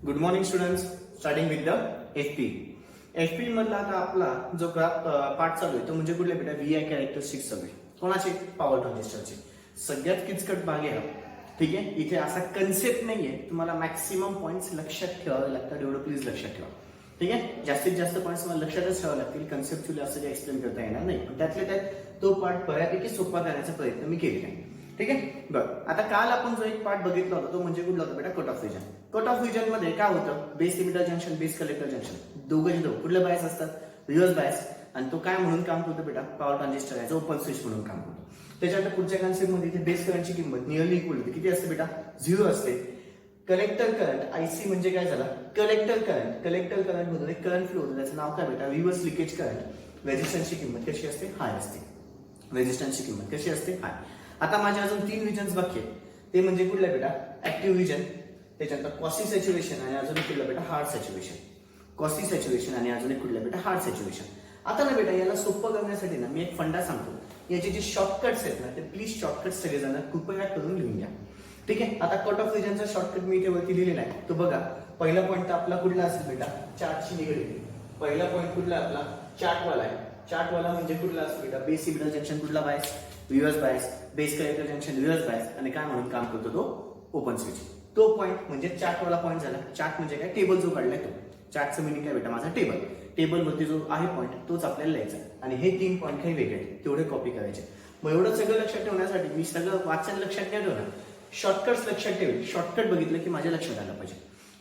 Good morning students. Starting with the FP. FP मधला आता आपला जो पार्ट चालू आहे तो म्हणजे कुठल्या बेटा व्ही आय कॅरेक्टरिस्टिक्स चालू आहे. कोणाचे? पॉवर ट्रान्झिस्टरचे. सगळ्यात किचकट भाग आहे हा. ठीक आहे, इथे असा कन्सेप्ट नाहीये, तुम्हाला मॅक्सिमम पॉईंट्स लक्षात ठेवावे लागतात, एवढं प्लीज लक्षात ठेवा. ठीक आहे, जास्तीत जास्त पॉईंट्स मला लक्षातच ठेवावे लागतील. कन्सेप्च्युअली असं काही एक्सप्लेन करता येणार नाही, पण त्यातल्या त्यात तो पार्ट बऱ्यापैकी सोपा करण्याचा प्रयत्न मी केलेला आहे. ठीक आहे, बरं. आता काल आपण जो एक पार्ट बघितला होता तो म्हणजे कुठला होता बेटा? Cut off region. Cut off region मध्ये काय होतं? Base emitter junction, base collector junction, दोघे कुठले बायस असतात? Reverse bias. आणि तो काय म्हणून काम करतो बेटा? पॉवर ट्रान्झिस्टर आहे, ओपन स्विच म्हणून काम करतो. त्याच्यानंतर पुढच्या कन्सेप्ट मध्ये इथे बेस करंटची किंमत नियरली इक्वल होती. किती असते बेटा? 0 असते. कलेक्टर करंट, आयसी म्हणजे काय झाला? Collector current. कलेक्टर करंट मधून एक करंट फ्लो होतो, त्याचं नाव काय बेटा? Reverse leakage current. रेजिस्टन्सची किंमत कशी असते? हाय असते. रेजिस्टन्सची किंमत कशी असते? हाय. आता माझे अजून 3 रिजन्स बाकी आहेत. ते म्हणजे कुठल्या बेटा? ऍक्टिव्ह रिजन, त्याच्यानंतर कॉसी सॅच्युरेशन आणि अजून एक कुठला बेटा? Hard saturation. कॉसी सॅच्युरेशन आणि अजून एक कुठला बेटा? Hard saturation. आता ना बेटा याला सोपं करण्यासाठी ना मी एक फंडा सांगतो. याचे जे शॉर्टकट्स आहेत ना ते प्लीज शॉर्टकट सगळेजण कृपया करून लिहून घ्या. ठीक आहे, आता कट ऑफ रिजनचा शॉर्टकट मी इथे वरती लिहिलेला आहे. तो बघा, पहिला पॉईंट आपला कुठला असेल बेटा? चार्टची निगडीत. पहिला पॉईंट कुठला आपला? चार्टवाला आहे. चार्टवाला म्हणजे कुठला असेल बेटा? बेस इमिटर जंक्शन कुठला bias? Reverse bias. Base collector junction reverse bias. आणि काय म्हणून काम करतो तो? Open switch. तो पॉईंट म्हणजे चार्टवाला पॉईंट झाला. चार्ट म्हणजे काय? टेबल जो काढलाय तो. चार्टचं मिनिंग काय बेटा? माझा टेबल. टेबलवरती जो आहे पॉईंट तोच आपल्याला लिहायचा. आणि हे 3 पॉईंट काही वेगळे आहेत, तेवढे कॉपी करायचे. मग एवढं सगळं लक्षात ठेवण्यासाठी मी सगळं वाचन लक्षात नाही ठेवणार, शॉर्टकट्स लक्षात ठेवेल. शॉर्टकट बघितलं की माझ्या लक्षात आलं पाहिजे.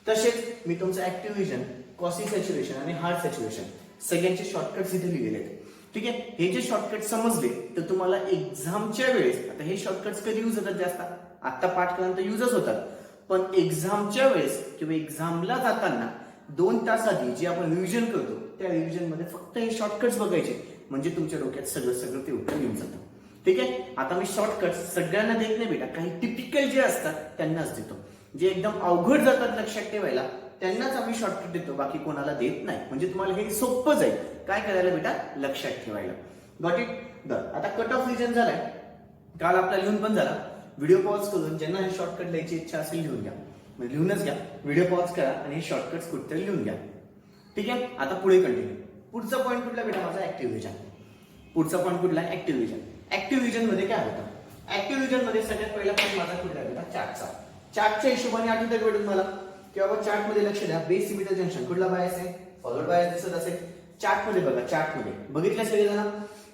तसेच मी तुमचं ऍक्टिव्ह रिजन, कॉसी सॅच्युरेशन आणि हार्ड सॅच्युरेशन सगळ्यांचे शॉर्टकट्स इथे लिहिलेले आहेत. ठीक आहे, हे जे शॉर्टकट समजले तर तुम्हाला एक्झामच्या वेळेस, आता हे शॉर्टकट्स कधी युज होतात? जास्त आता पाठ केल्यानंतर युजच होतात, पण एक्झामच्या वेळेस किंवा एक्झामला जाताना 2 तास आधी जे आपण रिव्हिजन करतो त्या रिव्हिजन मध्ये फक्त हे शॉर्टकट्स बघायचे, म्हणजे तुमच्या डोक्यात सगळं ते उत्तर येऊन जातं. ठीक आहे, आता मी शॉर्टकट्स सगळ्यांना देत नाही बेटा, काही टिपिकल जे असतात त्यांनाच देतो. जे एकदम अवघड जातात लक्षात ठेवायला त्यांनाच आम्ही शॉर्टकट देतो, बाकी कोणाला देत नाही. म्हणजे तुम्हाला हे सोपं जाईल काय करायला बेटा? लक्षात ठेवायला. Got it? बरं, आता कट ऑफ रिजन झालाय, काल आपला लिहून पण झाला. व्हिडिओ पॉज करून ज्यांना हे शॉर्टकट लिहायची इच्छा असेल लिहून घ्या, म्हणजे लिहूनच घ्या. व्हिडिओ पॉज करा आणि हे शॉर्टकट्स कुठेतरी लिहून घ्या. ठीक आहे, आता पुढे कंटिन्यू. पुढचा पॉईंट कुठला बेटा? माझा ऍक्टिव्ह रिजन. पुढचा पॉईंट कुठला? Active region. ऍक्टिव्ह रिजन मध्ये काय होतं? ऍक्टिव्ह रिजन मध्ये सगळ्यात पहिला पॉईंट माझा कुठला बेटा? चार्टचा. चार्टच्या हिशोबाने आठवतं का बेटा मला? किंवा चार्ट मध्ये लक्ष द्या. बेस इमिटर जंक्शन कुठला बायस आहे? फॉरवर्ड बायस दिसत असेल. चार्ट मध्ये बघा, चार्ट मध्ये बघितलं सगळेजण?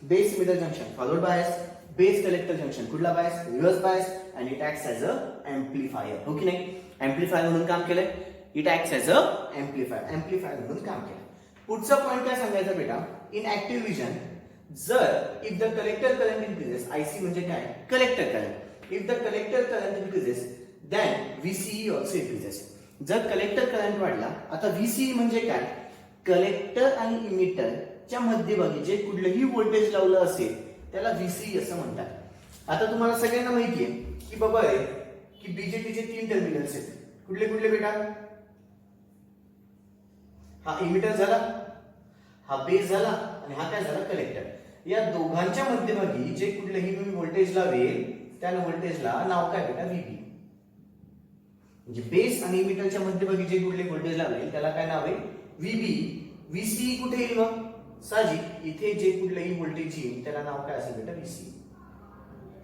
Base emitter junction forward bias. Base collector junction कुठला बायस? Reverse bias. आणि it acts as a amplifier. हो की नाही? एम्प्लिफायर म्हणून काम केलंय. It acts as a amplifier. Amplifier म्हणून काम केलं. पुढचा पॉईंट काय सांगायचा बेटा? इन ऍक्टिव्ह रिजन जर if the collector current increases, IC म्हणजे काय? Collector current. If the collector current increases then VCE also increases. जर कलेक्टर करंट वाढला, आता व्हीसीई म्हणजे काय? कलेक्टर आणि इमिटरच्या मध्यभागी जे कुठलंही व्होल्टेज लावलं असेल त्याला व्हीसीई असं म्हणतात. आता तुम्हाला सगळ्यांना माहिती आहे की बाबा की बीजेटीचे 3 टर्मिनल्स आहेत. कुठले कुठले बेटा? हा इमिटर झाला, हा बेस झाला आणि हा काय झाला? कलेक्टर. या दोघांच्या मध्यभागी जे कुठलेही मी व्होल्टेज लावेल त्या व्होल्टेजला नाव काय बेटा? व्हीबी. म्हणजे बेस आणि इमिटरच्या मध्यभागी जे कुठले व्होल्टेज लावेल त्याला काय नाव आहे? व्हीबी. व्हीसीई कुठे येईल मग? साहजिक इथे जे कुठलेही व्होल्टेज येईल त्याला नाव काय असेल बेटा? व्हीसीई.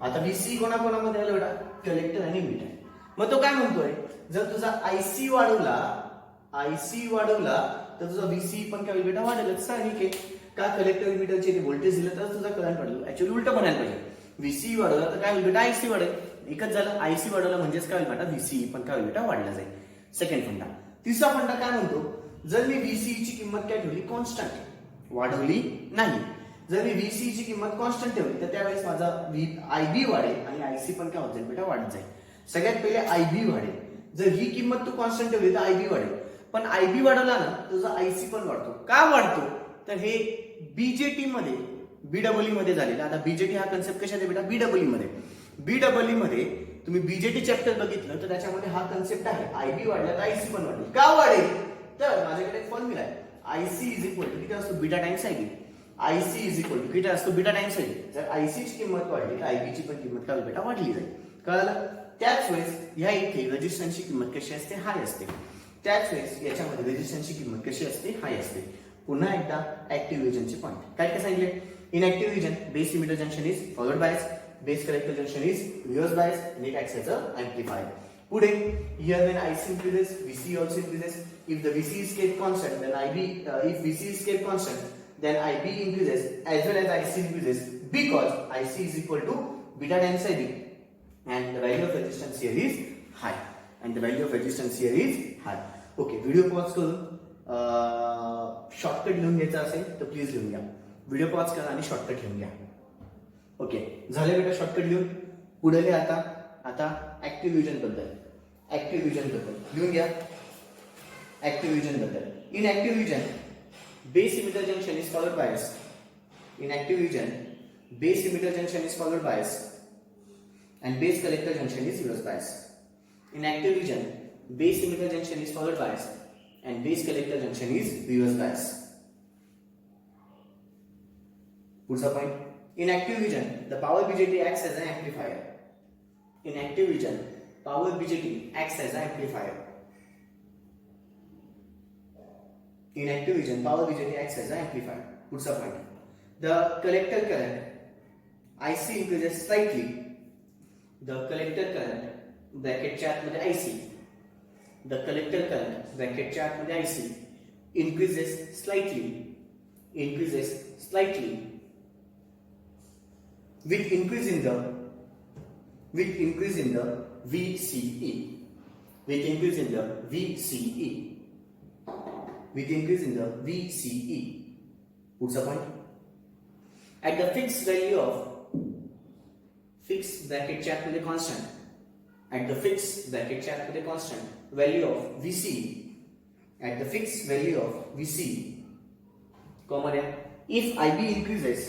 आता व्हीसीई कोणाकोणामध्ये आलं बेटा? कलेक्टर आणि इमिटर. मग तो काय म्हणतोय? जर तुझा आयसी वाढवला तर तुझा व्हीसीई पण काय बेटा? वाढेलच. साहजिक आहे. का? कलेक्टर इमिटरचे ते व्होल्टेज दिलं तर तुझा करंट वाढेल. ऍक्च्युअली उलट म्हणायला पाहिजे. व्हीसीई वाढवला तर काय होईल बेटा? आयसी वाढेल. एकच झालं. आयसी वाढवला म्हणजेच काय होईल बेटा? व्हीसीई पण काय होईल बेटा? वाढला जाईल. सेकंड फंडा. तिसरा फंडा काय म्हणतो? जर मी व्हीसीई ची किंमत काय ठेवली? कॉन्स्टंट, वाढवली नाही. जर मी व्हीसीई ची किंमत कॉन्स्टंट ठेवली तर त्यावेळेस माझा आयबी वाढेल आणि आयसी पण काय होत जाईल बेटा? वाढत जाईल. सगळ्यात पहिले आयबी वाढेल. जर ही किंमत तू कॉन्स्टंट ठेवली तर आयबी वाढेल, पण आयबी वाढवला ना तुझा आयसी पण वाढतो. का वाढतो? तर हे बीजेटी मध्ये, बीडब्ल्यू मध्ये झालेला. आता बीजेटी हा कन्सेप्ट कशात आहे बेटा? बीडब्ल्यू मध्ये. बीडब्ल्यू मध्ये तुम्ही बीजेटी चॅप्टर बघितलं तर त्याच्यामध्ये हा कन्सेप्ट आहे. आयबी वाढला तर आयसी पण वाढेल. का वाढेल? तर माझ्याकडे एक फॉर्म्युला आहे. आयसी इज इक्वल टू किती असतो? Beta times IB. IC is equal to किती असतो? Beta times IB. जर आयसी ची किंमत वाढली तर आयबी ची पण किंमत काय बेटा? वाढली जाईल. कळलं? त्याच वेळेस ह्या इथे रेजिस्टन्सची किंमत कशी असते? हाय असते. त्याच वेळेस याच्यामध्ये रेजिस्टन्सची किंमत कशी असते, हाय असते. पुन्हा एकदा ऍक्टिव्ह रिजनचे पॉईंट काय काय सांगितले. In active region base emitter junction is forward bias, base collector junction is reverse bias and it acts as a amplifier. पुढे here when IC increases VC also increases. If the VC is kept constant then IB if VC is kept constant then IB increases as well as IC increases because IC is equal to beta times IB and the value of resistance here is high and the value of resistance here is high. Okay, video pause करून shortcut लिहून घ्यायचा असेल तर please लिहून घ्या. Video pause करा आणि shortcut लिहून घ्या. ओके, झाले बेटा शॉर्टकट लिहून. पुढे लिहा आता ऍक्टिव्ह रिजन बद्दल. ऍक्टिव्ह रिजन बद्दल लिहून घ्या. ऍक्टिव्ह रिजन बद्दल. In active region base emitter junction is forward bias. In active region base emitter junction is forward bias and base collector junction is reverse bias. In active region base emitter junction is forward bias and base collector junction is reverse bias. पुढचा point. In active region the power BJT acts as an amplifier. In active region power BJT acts as an amplifier. In active region power BJT acts as an amplifier. पुढचा point. The collector current IC increases slightly. The collector current ब्रॅकेटच्या आतमध्ये IC, the collector current ब्रॅकेटच्या आतमध्ये IC increases slightly with increase in the VCE, with increase in the VCE. पुढचा point. At the fixed value of fixed bracket च्या आतमध्ये constant, at the fixed bracket च्या आतमध्ये constant value of VC, at the fixed value of VC, comma there, if IB increases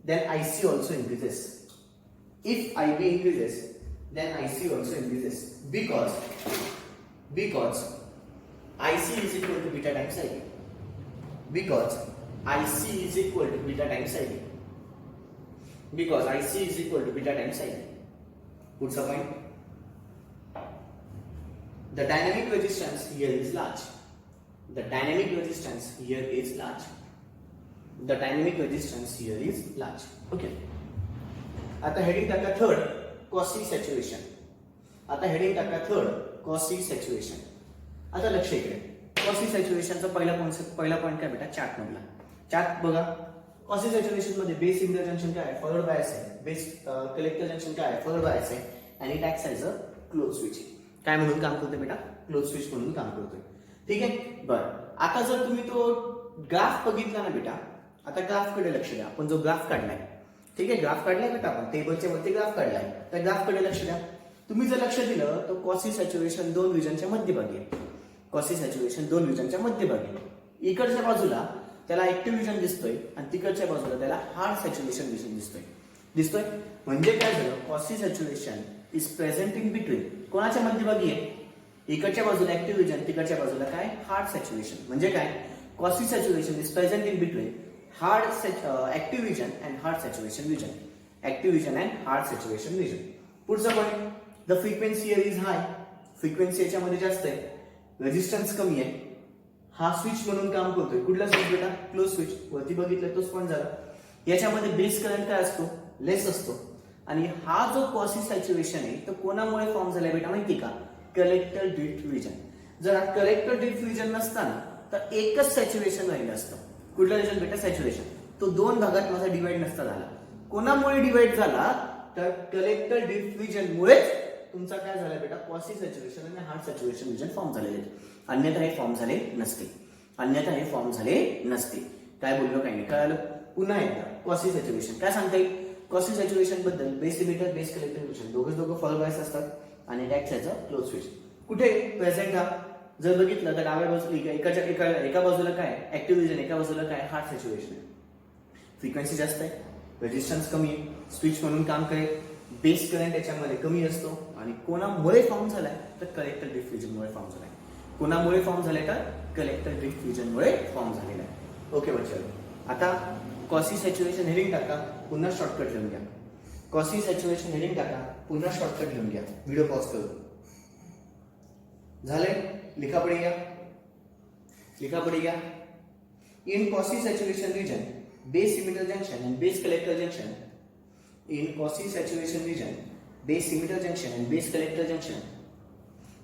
then IC also increases. If IB increases then IC also increases because IC is equal to beta times IB. Because IC is equal to beta times IB. Because IC is equal to beta times IB. Puts a point. The dynamic resistance here is large. The dynamic resistance here is large. The dynamic resistance here is large. Okay. आता heading टाका third quasi saturation. आता heading टाका third quasi saturation. आता लक्ष इकडे. Quasi सॅच्युरेशनचा पहिला point काय बेटा, चार्ट मधला. चार्ट बघा. कॉसी सॅच्युरेशन मध्ये बेस इमिटर जंक्शन काय आहे, फॉरवर्ड बायस आहे. बेस कलेक्टर जंक्शन काय आहे, फॉरवर्ड बायस आहे. आणि it acts as a close switch. काय म्हणून काम करतोय बेटा, क्लोज स्विच म्हणून काम करतोय. ठीक आहे. बरं, आता जर तुम्ही तो ग्राफ बघितला ना बेटा, आता ग्राफ कडे लक्ष द्या. आपण जो ग्राफ काढलाय, ठीक आहे, ग्राफ काढलाय बेटा, आपण टेबलच्या वरती ग्राफ काढलाय. त्या ग्राफ कडे लक्ष द्या. तुम्ही जर लक्ष दिलं तर कॉसी सॅच्युरेशन दोन रिजनच्या मध्यभागी आहे. कॉसी सॅच्युरेशन दोन रिजनच्या मध्यभागी. इकडच्या बाजूला त्याला ऍक्टिव्ह रिजन दिसतोय आणि तिकडच्या बाजूला त्याला हार्ड सॅच्युरेशन रिजन दिसतोय. म्हणजे काय झालं, quasi saturation is present in between. कोणाच्या मध्यभागी आहे, इकडच्या बाजूला ऍक्टिव्ह रिजन, तिकडच्या बाजूला काय, हार्ड सॅच्युरेशन. म्हणजे काय, quasi saturation is present in between hard active region and hard saturation region. Active region and hard saturation region. पुढचा point. The frequency here is high. Frequency याच्यामध्ये जास्त आहे, रेजिस्टन्स कमी आहे. हा स्विच म्हणून काम करतोय. कुठला स्विच बेटा, क्लोज स्विच. वरती बघितलं तोच पॉईंट झाला. याच्यामध्ये बेस करंट काय असतो, लेस असतो. आणि हा जो कॉसी सॅच्युरेशन आहे तो कोणामुळे फॉर्म झालाय बेटा माहिती का, कलेक्टर ड्रिफ्ट रिजन. जर हा कलेक्टर ड्रिफ्ट रिजन नसताना तर एकच सॅच्युरेशन राहिलं असतं. कुठला रिजन बेटा, सॅच्युरेशन. तो दोन भागात माझा डिवाइड नसता झाला. कोणामुळे डिवाइड झाला तर कलेक्टर ड्रिफ्ट रिजन मुळेच तुमचा काय झाला बेटा, कॉसी सॅच्युरेशन आणि हार्ड सॅच्युरेशन रिजन फॉर्म झालेले आहेत. अन्यथा हे फॉर्म झाले नसते. काय बोललो काही नाही, कळालं. पुन्हा एकदा कॉसी सॅच्युरेशन काय सांगता येईल. कॉसी सॅच्युरेशन बद्दल base emitter base collector junction दोघं फॉरवर्ड बायस असतात आणि acts as a close switch. कुठे प्रेझेंट हा जर बघितलं तर डाव्या बाजूला एका बाजूला काय ऍक्टिव्ह रिजन, एका बाजूला काय हार्ड सॅच्युरेशन. फ्रिक्वेन्सी जास्त आहे, रेजिस्टन्स कमी आहे, स्विच म्हणून काम करेल. बेस करंट याच्यामध्ये कमी असतो. आणि कोणामुळे फॉर्म झालाय तर कलेक्टर ड्रिफ्ट रिजनमुळे फॉर्म झालाय. कोणामुळे फॉर्म झालाय तर कलेक्टर ड्रिफ्ट रिजनमुळे फॉर्म झालेला आहे. ओके बच्चो. आता कॉसी सॅच्युरेशन हेडिंग टाका, पुन्हा शॉर्टकट लिहून घ्या. कॉसी सॅच्युरेशन हेडिंग टाका, पुन्हा शॉर्टकट लिहून घ्या. व्हिडिओ पॉज करू. झाले, लिखा पड़ेगा, लिखा पड़ेगा. In Cauchy saturation region, base emitter junction and base collector junction. In Cauchy saturation region, base emitter junction and base collector junction.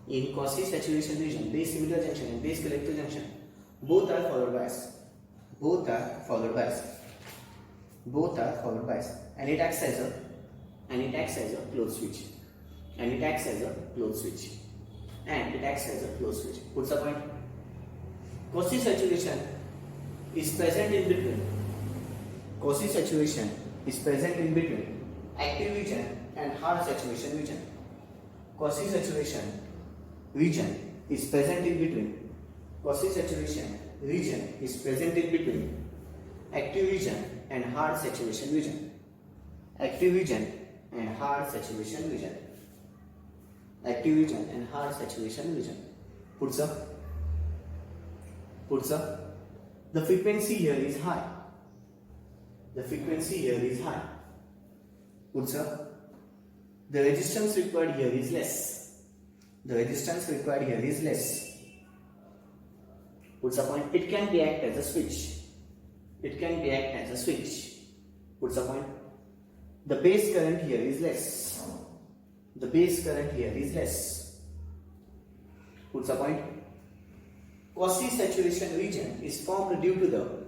In Cauchy saturation region, base emitter junction and base collector junction. Both are forward bias. Both are forward bias. Both are forward bias. And it acts as a closed switch. And it acts as a closed switch. And it acts as a closed switch. What's the point? Cauchy saturation is present in between. Cauchy saturation is present in between active region and hard saturation region. Cauchy saturation region is present in between. Cauchy saturation region is present in between active region and hard saturation region. Active region and hard saturation region. Active region and hard saturation region. Putsa. The frequency here is high. The frequency here is high. Putsa. The resistance required here is less. The resistance required here is less. Putsa point. It can be act as a switch. It can be act as a switch. Putsa point. The base current here is less. The base current here is less. Putsa point. Cauchy saturation region is formed due to the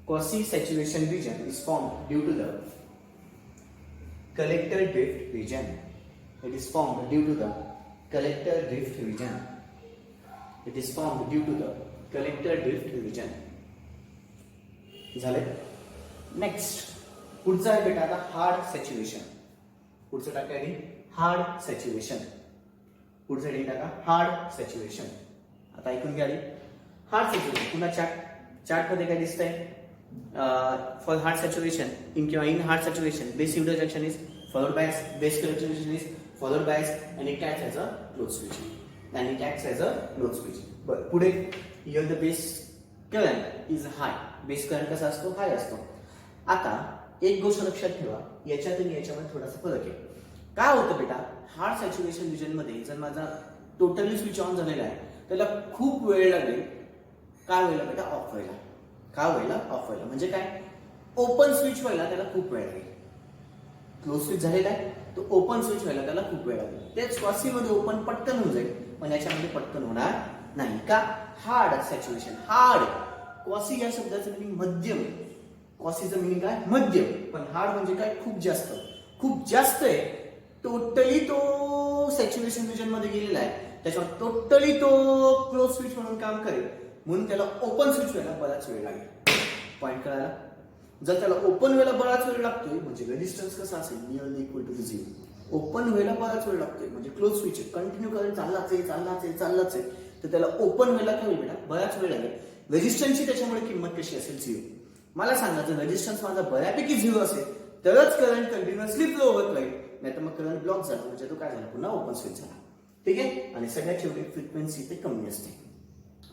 Cauchy saturation region is formed due to the collector drift region. It is formed due to the collector drift region. It is formed due to the collector drift region. झाले. Next पुढचा आहे बेटा आता hard saturation. पुढचं टाका hard saturation. पुढचं टाका hard saturation. आता ऐकून घ्या. हार्ड सॅच्युरेशन पुन्हा चार्ट मध्ये काय दिसतंय. For hard saturation in hard saturation base emitter junction is followed by base collector junction is followed by and it acts as a closed switch. And it acts as a closed switch. बरं पुढे here the base current is high. Base current कसा असतो, हाय असतो. आता एक गोष्ट लक्षात ठेवा, याच्यात आणि याच्यामध्ये थोडासा फरक आहे. काय होतं बेटा, हार्ड सॅच्युरेशन रिजन मध्ये जर माझा टोटली स्विच ऑन झालेला आहे त्याला खूप वेळ लागेल. काय व्हायला बेटा, ऑफ व्हायला. काय व्हायला, ऑफ व्हायला. म्हणजे काय, ओपन स्विच व्हायला त्याला खूप वेळ लागेल. क्लोज स्विच झालेला आहे तो ओपन स्विच व्हायला त्याला खूप वेळ लागेल. तेच कॉसी मध्ये ओपन पटकन होऊन जाईल, पण याच्यामध्ये पटकन होणार नाही. का, हार्ड सॅच्युरेशन. हार्ड कॉसी या शब्दाचं मिनिंग मध्यम. कॉसीचं मिनिंग काय, मध्यम. पण हार्ड म्हणजे काय, खूप जास्त. खूप जास्त आहे. टोटली तो सॅच्युरेशन रिजन मध्ये गेलेला आहे, त्याच्यामुळे टोटली तो क्लोज स्विच म्हणून काम करेल. म्हणून त्याला ओपन स्विच व्हायला बराच वेळ लागेल. पॉईंट कळायला. जर त्याला ओपन व्हायला बराच वेळ लागतोय म्हणजे रेजिस्टन्स कसा असेल, नियरली इक्वल टू 0. ओपन व्हायला बराच वेळ लागतोय म्हणजे क्लोज स्विच कंटिन्यू करंट चाललाच आहे तर त्याला ओपन व्हायला काय होईल बेटा, बराच वेळ लागेल. रेजिस्टन्सची त्याच्यामुळे किंमत कशी असेल, 0. मला सांगा, जर रेजिस्टन्स माझा बऱ्यापैकी 0 असेल तरच करंट कंटिन्युअसली फ्लो होत राहील, नाही तर मग करंट ब्लॉक झाला म्हणजे तो काय झाला, पुन्हा ओपन स्विच झाला. ठीक आहे. आणि सगळ्यात शेवटी फ्रिक्वेन्सी ते कमी असते.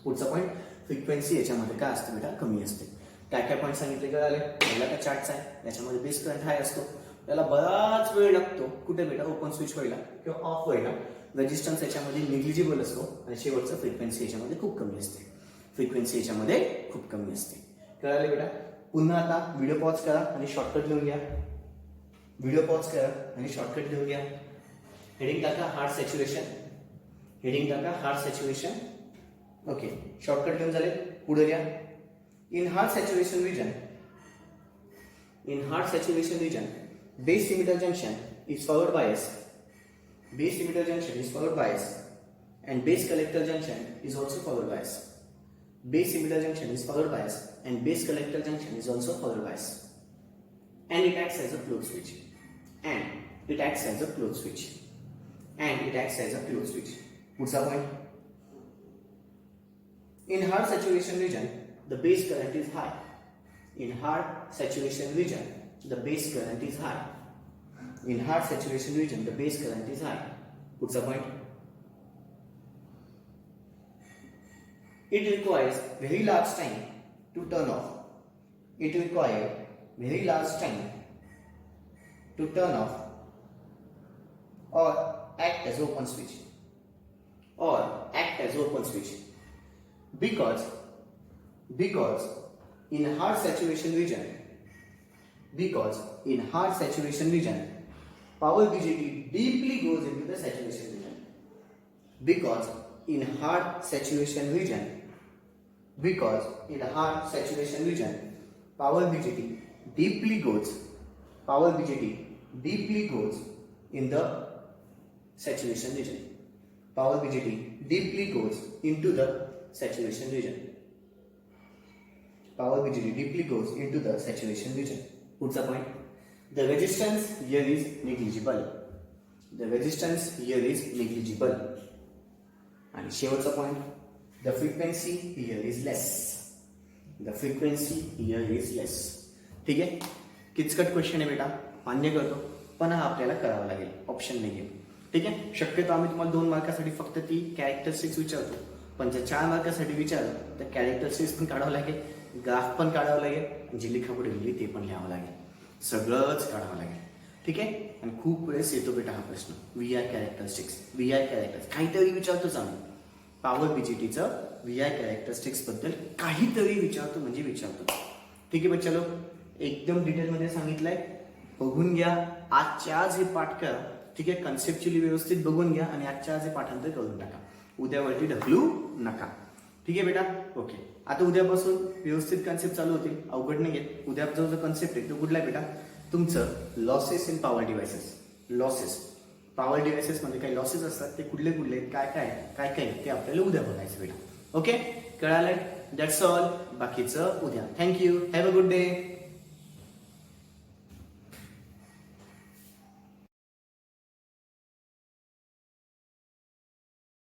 पुढचा पॉईंट, फ्रिक्वेन्सी याच्यामध्ये काय असते बेटा, कमी असते. काय काय पॉईंट सांगितले कळाले. पहिला काय चार्टचा आहे, याच्यामध्ये बेस करंट हाय असतो, त्याला बराच वेळ लागतो कुठे बेटा, ओपन स्विच व्हायला किंवा ऑफ व्हायला. रेजिस्टन्स याच्यामध्ये निग्लिजिबल असतो आणि शेवटचं फ्रिक्वेन्सी याच्यामध्ये खूप कमी असते. फ्रिक्वेन्सी याच्यामध्ये खूप कमी असते. कळाले बेटा. पुन्हा आता व्हिडिओ पॉज करा आणि शॉर्टकट लिहून घ्या. व्हिडिओ पॉज करा आणि शॉर्टकट लिहून घ्या. हेडिंग टाका हार्ड सॅच्युरेशन. हेडिंग टाका हार्ड सॅच्युरेशन. ओके, शॉर्टकट लिहून झाले. पुढे घ्या. In hard saturation region base emitter junction is forward bias. Base emitter junction is forward bias and base collector junction is also forward bias. Base emitter junction is forward bias and base collector junction is also forward bias. And it acts as a closed switch. And it acts as a closed switch. And it acts as a closed switch. What's the point? In hard saturation region, the base current is high. In hard saturation region, the base current is high. In hard saturation region, the base current is high. What's the point? It requires very large time to turn off. It requires very large time to turn off or act as open switch. Or as open switch? Because in hard saturation region, power BJT deeply goes into the saturation region. Because in hard saturation region, power BJT deeply goes in the saturation region. Power BJT deeply goes into the saturation region. Power BJT deeply goes into the saturation region. Puढचा point. The resistance here is negligible. आणि शेवटचा point. The frequency here is less. ठीक आहे. किचकट question आहे बेटा, मान्य करतो, पण हा आपल्याला करावा लागेल, ऑप्शन नाही आहे. ठीक आहे. शक्यतो आम्ही तुम्हाला 2 मार्कासाठी फक्त ती कॅरेक्टरिस्टिक्स विचारतो, पण जर 4 मार्कासाठी विचारलं तर कॅरेक्टरिस्टिक्स पण काढावं लागेल, ग्राफ पण काढावं लागेल, जी लिखापुढे लिहिली ते पण लिहावं लागेल, सगळंच काढावं लागेल. ठीक आहे. आणि खूप वेळेस येतो बेटा हा प्रश्न, व्ही आय कॅरेक्टरिस्टिक्स काहीतरी विचारतोच आम्ही. पॉवर बीजेटीचं व्ही आय कॅरेक्टरिस्टिक्स बद्दल काहीतरी विचारतो. ठीक आहे बच्चा लोक, एकदम डिटेलमध्ये सांगितलंय, बघून घ्या. आजच्या आज हे पाठ करा. ठीक आहे. कन्सेप्च्युअली व्यवस्थित बघून घ्या आणि आजच्या आज हे पाठांतर करून टाका. उद्यावरती ढकलू नका. ठीक आहे बेटा. ओके. आता उद्यापासून व्यवस्थित कन्सेप्ट चालू होतील, अवघड नाही घेत. उद्या जो कन्सेप्ट आहे तो कुठला आहे बेटा, तुमचं losses in power devices. Power devices मध्ये काही लॉसेस असतात, ते कुठले काय ते आपल्याला उद्या बघायचं बेटा. ओके, कळालंय? That's all. बाकीचं उद्या. थँक्यू.